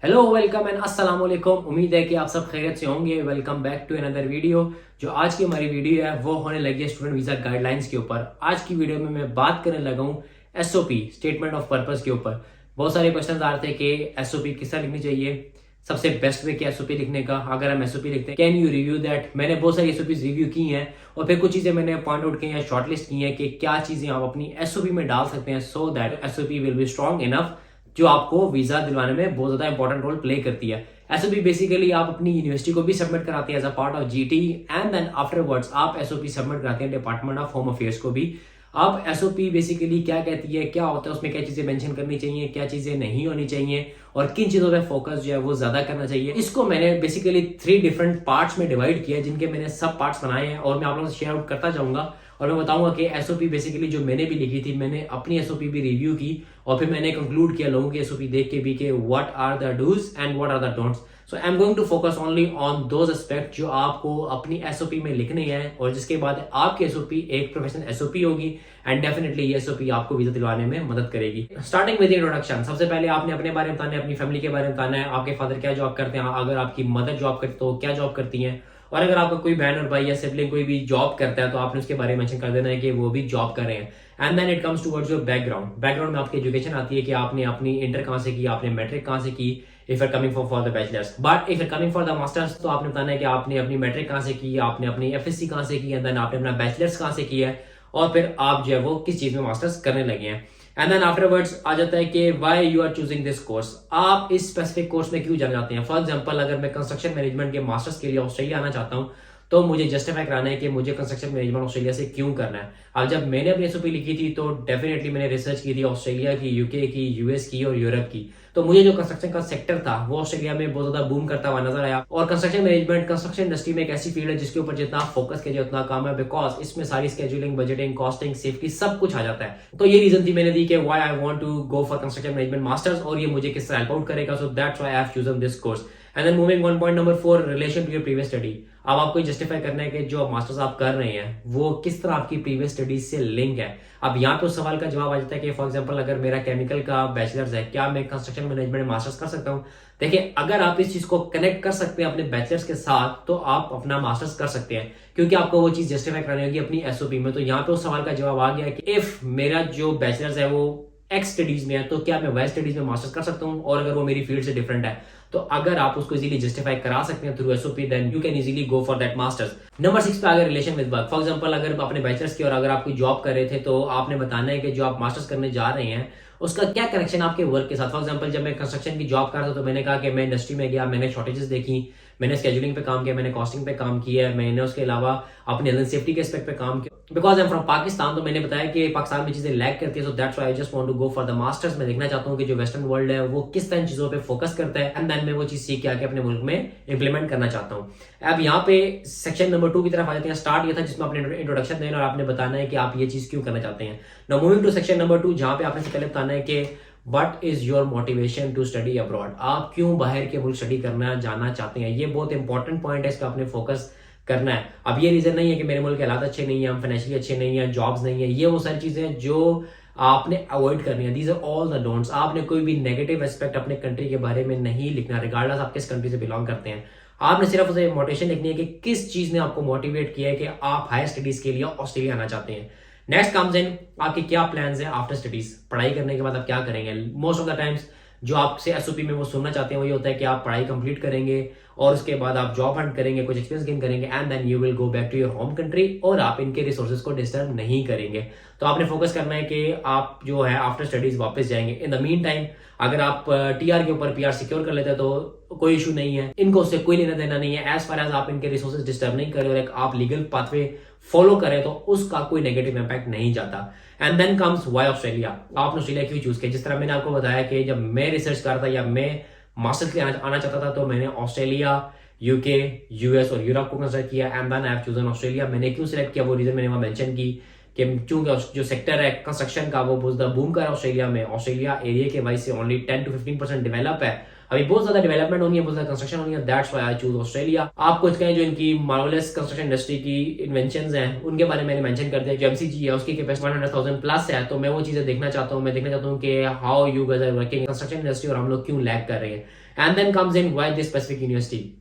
Hello welcome and अस्सलाम वालेकुम। उम्मीद है कि आप सब खैरियत से होंगे। Welcome back to another video. जो आज की हमारी वीडियो है वो होने लगी है स्टूडेंट वीजा गाइडलाइंस के ऊपर। आज की वीडियो में मैं बात करने लगा हूँ एसओपी स्टेटमेंट ऑफ पर्पस के ऊपर। बहुत सारे क्वेश्चन आ रहे थे कि एसओपी किस तरह लिखनी चाहिए, सबसे बेस्ट वे क्या एसओपी लिखने का। अगर हम एसओपी लिखते हैं कैन यू रिव्यू दैट। मैंने बहुत सारी एसओपी रिव्यू की हैं और फिर कुछ चीजें मैंने पॉइंट आउट की हैं, शॉर्टलिस्ट की हैं कि क्या चीजें आप अपनी एसओपी में डाल सकते हैं so that SOP will be strong enough, जो आपको वीजा दिलवाने में बहुत ज्यादा इंपॉर्टेंट रोल प्ले करती है। एसओपी बेसिकली आप अपनी यूनिवर्सिटी को भी सबमिट कराते हैं as a part of GT and then afterwards आप एसओपी सबमिट कराते हैं डिपार्टमेंट ऑफ होम अफेयर्स को भी। अब एसओपी बेसिकली क्या कहती है, क्या होता है उसमें, क्या चीजें मेंशन करनी चाहिए, क्या चीजें नहीं होनी चाहिए और किन चीजों पे फोकस जो है वो ज्यादा करना चाहिए। इसको मैंने बेसिकली 3 डिफरेंट पार्ट्स में डिवाइड किया है, जिनके मैंने सब पार्ट्स बनाए हैं और मैं आप लोगों से शेयर आउट करता जाऊंगा। और मैं बताऊंगा कि एसओपी बेसिकली जो मैंने भी लिखी थी, मैंने अपनी एसओपी भी रिव्यू की और फिर मैंने कंक्लूड किया लोगों की एसओपी देख के भी कि what are the dos and what are the don'ts. So I am going to focus only on those aspect जो आपको अपनी एसओपी में लिखने हैं और जिसके बाद आपकी एसओपी एक प्रोफेशनल एसओपी होगी एंड डेफिनेटली ये एसओपी आपको वीजा दिलवाने में मदद करेगी। स्टार्टिंग विद इंट्रोडक्शन, सबसे पहले आपने अपने बारे में बताना है, अपनी फैमिली के बारे में बताना है। आपके फादर क्या जॉब करते हैं, अगर आपकी मदर जॉब करती तो क्या जॉब करती हैं, और अगर आपका कोई बहन और भाई या सिबलिंग कोई भी जॉब करता है तो आपने उसके बारे में मेंशन कर देना है कि वो भी जॉब कर रहे हैं। And then it comes towards your background. Background में आपकी एजुकेशन आती है कि आपने अपनी इंटर कहां से की, आपने मैट्रिक कहां से की, if your coming for the bachelors. But if your coming for the masters तो आपने बताना है कि आपने अपनी मैट्रिक कहां से की, आपने अपनी एफएससी कहां से की, एंड देन आपने अपना बैचलर्स कहां से किया है और फिर आप जो है वो किस चीज में मास्टर्स करने लगे हैं। एंड देन आफ्टरवर्ड्स आ जाता है कि why you are choosing this course, आप इस स्पेसिफिक कोर्स में क्यों जाना चाहते हैं। फॉर एग्जांपल अगर मैं कंस्ट्रक्शन मैनेजमेंट के मास्टर्स के लिए ऑस्ट्रेलिया आना चाहता हूं तो मुझे जस्टिफाई कराना है कि मुझे कंस्ट्रक्शन मैनेजमेंट ऑस्ट्रेलिया से क्यों करना है। अब जब मैंने अपनी एसओपी लिखी थी तो डेफिनेटली मैंने रिसर्च की थी ऑस्ट्रेलिया की, यूके की, यूएस की और यूरोप की। तो मुझे जो कंस्ट्रक्शन का सेक्टर था वो ऑस्ट्रेलिया में बहुत ज्यादा बूम करता हुआ नजर आया। और कंस्ट्रक्शन मैनेजमेंट कंस्ट्रक्शन इंडस्ट्री में एक ऐसी फील्ड है जिसके ऊपर जितना फोकस किया उतना काम है, बिकॉज इसमें सारी स्केड्यूलिंग, बजटिंग, कॉस्टिंग, सेफ्टी सब कुछ आ जाता है। तो ये रीजन थी मैंने दी कि why I want to go for construction management masters और ये मुझे किस तरह हेल्प आउट करेगा। So that's why I have chosen this course. And then moving on point number 4, relation to your previous study. अब आपको जस्टिफाई करना है कि जो मास्टर्स आप कर रहे हैं वो किस तरह आपकी प्रीवियस स्टडीज से लिंक है। अब यहाँ पे उस सवाल का जवाब आ जाता है कि फॉर एग्जांपल अगर मेरा केमिकल का बैचलर्स है, क्या मैं कंस्ट्रक्शन मैनेजमेंट मास्टर्स कर सकता हूँ। देखिए, अगर आप इस चीज को कनेक्ट कर सकते हैं अपने बैचलर्स के साथ तो आप अपना मास्टर्स कर सकते हैं, क्योंकि आपको वो चीज जस्टिफाई करनी होगी अपनी एसओपी में। तो यहाँ पे उस सवाल का जवाब आ गया कि इफ मेरा जो बैचलर्स है वो एक्स स्टडीज में है तो क्या मैं वाई स्टडीज में मास्टर्स कर सकता हूँ, और अगर वो मेरी फील्ड से डिफरेंट है तो अगर आप उसको इजीली जस्टिफाई करा सकते हैं through SOP then you can easily go for that masters. Number 6 पे आ गया relation with work. For example अगर आपने बैचलर्स की और अगर आप कोई जॉब कर रहे थे तो आपने बताना है कि जो आप मास्टर्स करने जा रहे हैं उसका क्या कनेक्शन आपके वर्क के साथ। फॉर एग्जांपल जब मैं कंस्ट्रक्शन की जॉब कर रहा था तो मैंने कहा कि मैं इंडस्ट्री में गया, मैंने शॉर्टेजेस देखी, मैंने स्केड्यूलिंग पे काम किया, मैंने कॉस्टिंग पे काम किया, मैंने उसके अलावा अपनी हेल्थ सेफ्टी के एस्पेक्ट पे काम किया। Because I am from Pakistan तो मैंने बताया कि पाकिस्तान में चीजें लैग करती है। So that's why I just want to go for the masters. मैं देखना चाहता हूँ कि जो वेस्टर्न वर्ल्ड है वो किस तरह चीजों पे फोकस करता है एंड देन मैं वो चीज सीख के आके अपने मुल्क में इंप्लीमेंट करना चाहता हूँ। अब यहाँ पे सेक्शन नंबर 2 की तरफ आ जाते हैं। स्टार्ट ये था जिसमें आपने इंट्रोडक्शन देना और आपने बताना है कि आप ये चीज क्यों करना चाहते हैं। Now moving to section number 2, जहां पे आपने सबसे पहले बताना है कि what is your motivation to study abroad, आप क्यों बाहर के मुल्क स्टडी करना जाना चाहते हैं। ये बहुत इंपॉर्टेंट पॉइंट है, इस पर आपने फोकस करना है। अब ये रीजन नहीं है कि मेरे मुल्क के हालात अच्छे नहीं है, हम फाइनेंशियली अच्छे नहीं है, जॉब्स नहीं है, ये वो सारी चीजें जो आपने अवॉइड करनी है। These are all the don'ts. आपने कोई भी नेगेटिव एस्पेक्ट अपने कंट्री के बारे में नहीं लिखना, रिगार्डलेस आप किस कंट्री से बिलोंग करते हैं। आपने सिर्फ उसे मोटिवेशन लिखनी है कि किस चीज ने आपको मोटिवेट किया है कि आप हायर स्टडीज के लिए ऑस्ट्रेलिया आना चाहते हैं। नेक्स्ट कम्स इन आपके क्या प्लान्स हैं आफ्टर स्टडीज, पढ़ाई करने के बाद आप क्या करेंगे। मोस्ट ऑफ द टाइम्स जो आपसे एसओपी में वो सुनना चाहते हैं वो ये होता है कि आप पढ़ाई कंप्लीट करेंगे और उसके बाद आप जॉब हंट करेंगे, कुछ एक्सपीरियंस गेन करेंगे and then you will go back to your home country और आप इनके रिसोर्सेज को डिस्टर्ब नहीं करेंगे। तो आपने फोकस करना है कि आप जो है आफ्टर स्टडीज वापस जाएंगे। इन द मीन टाइम अगर आप टीआर के ऊपर पीआर सिक्योर कर लेते हैं तो कोई इशू नहीं है, इनको उससे कोई लेना देना नहीं है। एज फार एज आप इनके रिसोर्सेज डिस्टर्ब नहीं करें और एक आप लीगल पाथवे फॉलो करें तो उसका कोई नेगेटिव इंपैक्ट नहीं जाता। And then comes why Australia, आपने ऑस्ट्रेलिया क्यों चूज किया। जिस तरह मैंने आपको बताया कि जब मैं रिसर्च कर रहा था या मैं मास्टर्स के लिए आना चाहता था तो मैंने ऑस्ट्रेलिया, यूके, यूएस और यूरोप को कंसिडर किया and then I have chosen Australia. मैंने क्यों सिलेक्ट किया वो रीजन मैंने वहां मेंशन की कि चूंकि जो सेक्टर है कंस्ट्रक्शन का वो बहुत ज्यादा बूम कर रहा है ऑस्ट्रेलिया में। ऑस्ट्रेलिया एरिया के वाइज से ओनली 10 to 15% डेवलप है, अभी बहुत ज्यादा डेवलपमेंट होनी है, बहुत ज्यादा कंस्ट्रक्शन होनी है। That's why I choose Australia. आप कुछ कहें जो इनकी मार्वेलस कंस्ट्रक्शन इंडस्ट्री की इन्वेंशंस हैं उनके बारे में मैंने मेंशन कर दिया। जो एमसीजी है उसकी कैपेसिटी 100,000 प्लस है, तो मैं वो चीजें देखना चाहता हूँ। मैं देखना चाहता हूँ कि how you guys are working construction industry और हम लोग क्यों लैग कर रहे हैं। And then comes in why this specific university.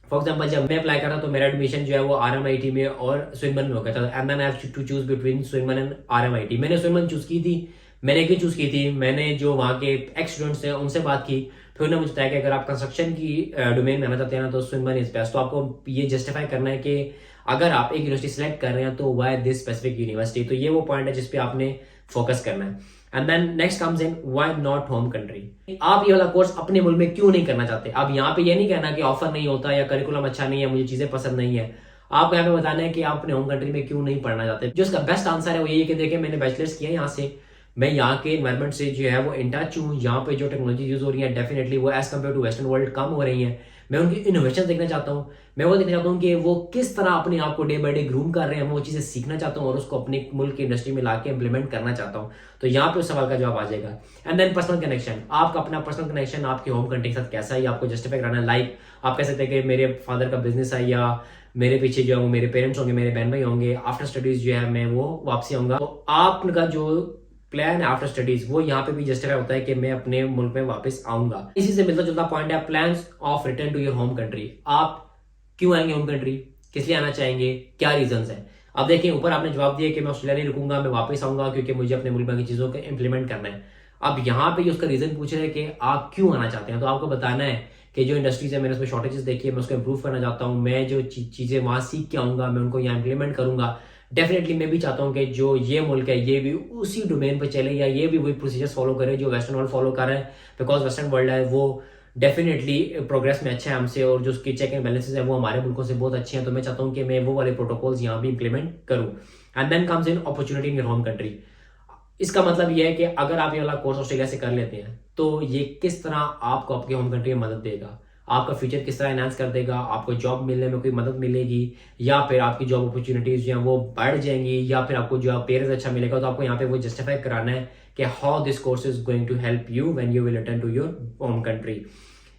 For example जब मैं अप्लाई कर रहा तो मेरा एडमिशन जो है वो RMIT में और स्विनबर्न में हो गया था, and then I have to choose between Swinburne and RMIT। मैंने स्विनबर्न चूज की थी। मैंने क्यों चूज की थी, मैंने जो वहाँ के एक्स स्टूडेंट्स थे उनसे बात की, फिर उन्होंने मुझे बताया कि अगर आप कंस्ट्रक्शन की डोमेन में आना चाहते हैं ना तो स्विनबर्न इज बेस्ट। तो आपको ये जस्टिफाई करना है कि अगर आप एक यूनिवर्सिटी सेलेक्ट कर रहे हैं तो वाई दिस स्पेसिफिक यूनिवर्सिटी। तो ये वो पॉइंट है जिसपे आपने फोकस करना है। And then next comes in why not home country. आप ये वाला कोर्स अपने मुल्क में क्यों नहीं करना चाहते। अब यहाँ पे ये नहीं कहना कि ऑफर नहीं होता या करिकुलम अच्छा नहीं है, मुझे चीजें पसंद नहीं है। आपको यहाँ पे बताना है कि आप अपने होम कंट्री में क्यों नहीं पढ़ना चाहते। जो इसका बेस्ट आंसर है वो ये कि देखिए मैंने बैचलर्स किया यहाँ से, मैं यहाँ के एनवायरमेंट से जो है वो इन टच हूँ। यहाँ पे जो टेक्नोलॉजी यूज हो रही है डेफिनेटली वो as compare to western world कम हो रही है। मैं उनकी इनोवेशन देखना चाहता हूँ, मैं वो देखना चाहता हूँ कि वो किस तरह अपने आप को डे बाय डे ग्रूम कर रहे हैं। मैं वो चीजें सीखना चाहता हूँ और उसको अपने मुल्क की इंडस्ट्री में लाके इंप्लीमेंट करना चाहता हूँ। तो यहाँ पे उस सवाल का जवाब आ जाएगा। एंड देन पर्सनल कनेक्शन, आपका अपना पर्सनल कनेक्शन आपके होम कंट्री के साथ कैसा है, आपको जस्टिफाई कराना है। लाइक आप कह सकते हैं कि मेरे फादर का बिजनेस है या मेरे पीछे जो है वो मेरे पेरेंट्स होंगे, मेरे बहन भाई होंगे, आफ्टर स्टडीज जो है मैं वो वापसी आऊंगा। तो आपका जो प्लान है आफ्टर स्टडीज वो यहाँ पे भी जस्टिफाई होता है कि मैं अपने मुल्क में वापस आऊंगा। इसी से मिलता जुलता पॉइंट है plans of return to your home country. आप क्यों आएंगे होम कंट्री, किस लिए आना चाहेंगे, क्या रीजंस है। अब देखिए ऊपर आपने जवाब दिया कि मैं ऑस्ट्रेलिया नहीं रुकूंगा, मैं वापस आऊंगा क्योंकि मुझे अपने मुल्क की चीजों को इंप्लीमेंट करना है। अब यहाँ पे उसका रीजन पूछ रहे हैं कि आप क्यों आना चाहते हैं। तो आपको बताना है कि जो इंडस्ट्रीज है मैंने उसमें शॉर्टेजेस देखी है, मैं उसको इंप्रूव करना चाहता हूँ। मैं जो चीजें वहां सीख के आऊंगा मैं उनको यहाँ इंप्लीमेंट करूंगा। डेफिनेटली मैं भी चाहता हूँ कि जो ये मुल्क है ये भी उसी डोमेन पे चले या ये भी वही प्रोसीजर्स फॉलो करे जो वेस्टर्न वर्ल्ड फॉलो कर रहे हैं। बिकॉज वेस्टर्न वर्ल्ड है वो डेफिनेटली प्रोग्रेस में अच्छा है हमसे, और जो उसकी चेक एंड बैलेंसेस है वो हमारे मुल्कों से बहुत अच्छे हैं। तो मैं चाहता हूँ कि मैं वो वाले प्रोटोकॉल्स यहाँ भी इंप्लीमेंट करूँ। And then comes in opportunity in your home country. इसका मतलब यह है कि अगर आप ये वाला कोर्स ऑस्ट्रेलिया से कर लेते हैं तो ये किस तरह आपको आपके होम कंट्री में मदद देगा, आपका फ्यूचर किस तरह एनहांस कर देगा, आपको जॉब मिलने में कोई मदद मिलेगी या फिर आपकी जॉब अपॉर्चुनिटीज जो है वो बढ़ जाएंगी या फिर आपको जो पेरेंस अच्छा मिलेगा। तो आपको यहाँ पे वो जस्टिफाई कराना है कि how this course is going to help you when you will return to your home country.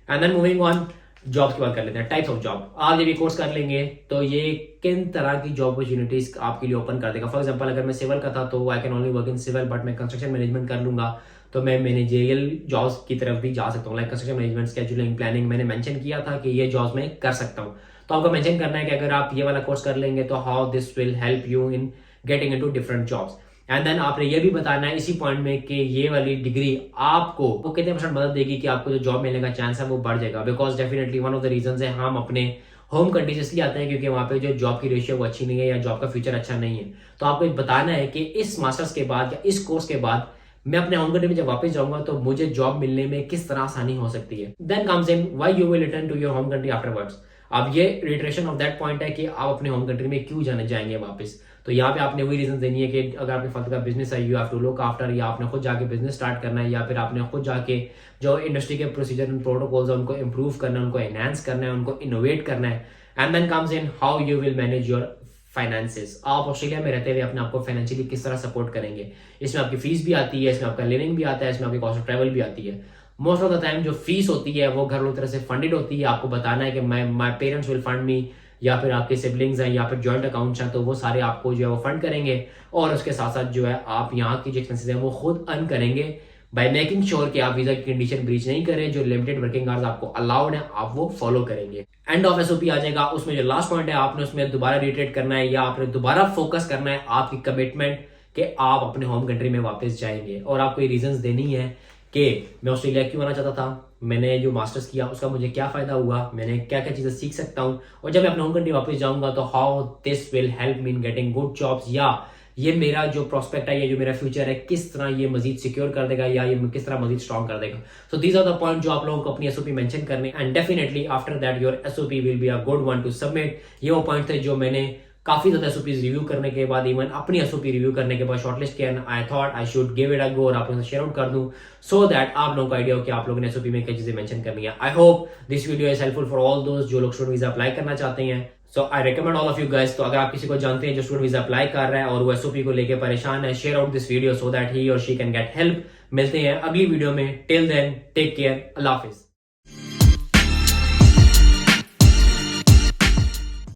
And then moving on, job की बात कर लेते हैं। टाइप्स ऑफ जॉब, आप जब ये कोर्स कर लेंगे तो ये किन तरह की जॉब अपॉर्चुनिटीज आपके लिए ओपन कर देगा। फॉर एग्जांपल अगर मैं सिविल का था तो I can only work in civil, but मैं कंस्ट्रक्शन मैनेजमेंट कर लूंगा तो मैं मैनेजरियल जॉब्स की तरफ भी जा सकता हूँ। Like construction management, scheduling, planning मैंने मेंशन किया था कि ये जॉब्स मैं कर सकता हूँ। तो आपको मेंशन करना है कि अगर आप ये वाला कोर्स कर लेंगे तो how this will help you in getting into different jobs. And then आपने ये भी बताना है इसी पॉइंट में कि ये वाली डिग्री आपको वो कितने % मदद देगी कि आपको जो जॉब मिलने का चांस है वो बढ़ जाएगा। Because definitely one of the reason है हम अपने होम कंट्री से इसलिए आते हैं क्योंकि वहां पे जो जॉब की रेशियो वो अच्छी नहीं है या जॉब का फ्यूचर अच्छा नहीं है। तो आपको बताना है कि इस मास्टर्स के बाद या इस कोर्स के बाद मैं अपने होम कंट्री में जब वापस जाऊंगा तो मुझे जॉब मिलने में किस तरह आसानी हो सकती है। Then comes in why you will return to your home country afterwards. अब ये रिटरेशन ऑफ दैट पॉइंट है कि आप अपने होम कंट्री में क्यों जाने जाएंगे वापस। तो यहाँ पे आपने वही रीजन देनी है कि अगर आपके फादर का बिजनेस है you have to look after, या आपने खुद जाके बिजनेस स्टार्ट करना है, या फिर आपने खुद जाके जो इंडस्ट्री के प्रोसीजर एंड प्रोटोकॉल्स है उनको इंप्रूव करना है, उनको एनहांस करना है, उनको इनोवेट करना है। And then comes in how you will manage your finances. आप ऑस्ट्रेलिया में रहते हुए अपने आपको फाइनेंशियली किस तरह सपोर्ट करेंगे। इसमें आपकी फीस भी आती है, इसमें आपका लिविंग भी आता है, इसमें आपकी कॉस्ट ऑफ ट्रैवल भी आती है। मोस्ट ऑफ द टाइम जो फीस होती है वो घर वालों तरह से फंडेड होती है। आपको बताना है कि माई पेरेंट्स विल फंड मी, या फिर आपके सिबलिंग्स हैं या फिर जॉइंट अकाउंट्स हैं तो वो सारे आपको जो है वो फंड करेंगे। और उसके साथ साथ जो है आप यहाँ की जो एक्सपेंसेस हैं वो खुद अर्न करेंगे बाय मेकिंग श्योर कि आप वीजा की कंडीशन ब्रीच नहीं करें। जो लिमिटेड वर्किंग आवर्स आपको अलाउड है आप वो फॉलो करेंगे। एंड ऑफ एसओपी आ जाएगा, उसमें जो लास्ट पॉइंट है आपने उसमें दोबारा रिट्रेट करना है या आपने दोबारा फोकस करना है आपकी कमिटमेंट कि आप अपने होम कंट्री में वापस जाएंगे। और आपको ये रीजंस देनी है कि मैं ऑस्ट्रेलिया क्यों आना चाहता था, मैंने जो मास्टर्स किया उसका मुझे क्या फायदा हुआ, मैंने क्या क्या चीजें सीख सकता हूँ, और जब मैं अपने होम कंट्री वापस जाऊंगा तो how this will help me in getting good jobs, या ये मेरा जो प्रोस्पेक्ट है, ये जो मेरा फ्यूचर है किस तरह ये मजीद सिक्योर कर देगा या ये किस तरह मजीद स्ट्रॉन्ग कर देगा। So these are the point जो आप लोगों को अपनी एसओपी मेंशन करने, and definitely after that your SOP will be a good one to submit. ये वो पॉइंट थे जो मैंने काफी ज्यादा एसओपीज रिव्यू करने के बाद, इवन अपनी एसओपी रिव्यू करने के बाद शॉर्टलिस्ट किया, and I thought I should give it a go और आप लोगों से शेयर आउट कर दूं सो दैट आप लोगों को आइडिया हो कि आप लोगों ने एसओपी में क्या चीजें मेंशन करनी है। I hope this video is helpful for all दोस्त जो लोग स्टूडेंट वीजा अप्लाई करना चाहते हैं। So I recommend all of you guys. तो अगर आप किसी को जानते हैं जो स्टूडेंट वीजा अप्लाई कर रहा है और वो एसओपी को लेकर परेशान है, share out this video so that he और शी कैन गेट हेल्प। मिलते हैं अगली वीडियो में, टिल देन टेक केयर, अल्लाह हाफिज।